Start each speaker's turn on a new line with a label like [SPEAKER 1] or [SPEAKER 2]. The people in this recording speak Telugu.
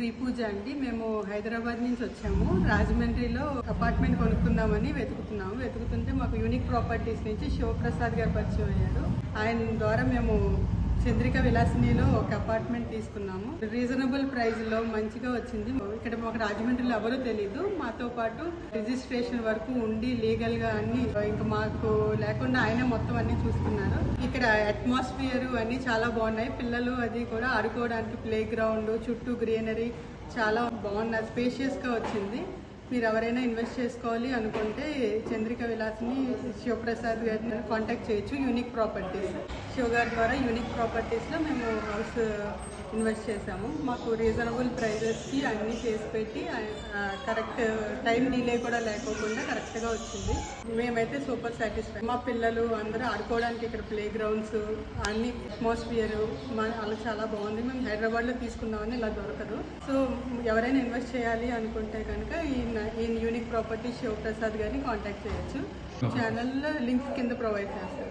[SPEAKER 1] శ్రీ పూజ అండి. మేము హైదరాబాద్ నుంచి వచ్చాము. రాజమండ్రిలో అపార్ట్మెంట్ కొనుక్కుందామని వెతుకుతుంటే మాకు యూనిక్ ప్రాపర్టీస్ నుంచి శివప్రసాద్ గారు పరిచయం అయ్యారు. ఆయన ద్వారా మేము చంద్రిక విలాసినిలో ఒక అపార్ట్మెంట్ తీసుకున్నాము. రీజనబుల్ ప్రైస్ లో మంచిగా వచ్చింది. ఇక్కడ మాకు రాజమండ్రిలో ఎవరూ తెలీదు. మాతో పాటు రిజిస్ట్రేషన్ వరకు ఉండి లీగల్ గా అన్ని ఇంకా మాకు లేకుండా ఆయన మొత్తం అన్ని చూస్తున్నారు. ఇక్కడ అట్మాస్ఫియర్ అన్ని చాలా బాగున్నాయి. పిల్లలు అది కూడా ఆడుకోవడానికి ప్లే గ్రౌండ్, చుట్టూ గ్రీనరీ చాలా బాగున్నారు. స్పేషియస్ గా వచ్చింది. మీరు ఎవరైనా ఇన్వెస్ట్ చేసుకోవాలి అనుకుంటే చంద్రిక విలాస్ని శివప్రసాద్ గారిని కాంటాక్ట్ చేయొచ్చు. యూనిక్ ప్రాపర్టీస్ శివ గారి ద్వారా యూనిక్ ప్రాపర్టీస్లో మేము హౌస్ ఇన్వెస్ట్ చేసాము. మాకు రీజనబుల్ ప్రైజెస్కి అన్నీ చేసి పెట్టి కరెక్ట్ టైం డిలే కూడా లేకోకుండా కరెక్ట్గా వచ్చింది. మేమైతే సూపర్ సాటిస్ఫై. మా పిల్లలు అందరూ ఆడుకోవడానికి ఇక్కడ ప్లే గ్రౌండ్స్ అన్ని అట్మాస్ఫియర్ అలా చాలా బాగుంది. మేము హైదరాబాద్లో తీసుకుందామని ఇలా దొరకదు. సో ఎవరైనా ఇన్వెస్ట్ చేయాలి అనుకుంటే కనుక ఈ యూనిక్ ప్రాపర్టీ శివప్రసాద్ గారిని కాంటాక్ట్ చేయొచ్చు. ఛానల్లో లింక్స్ కింద ప్రొవైడ్ చేస్తారు.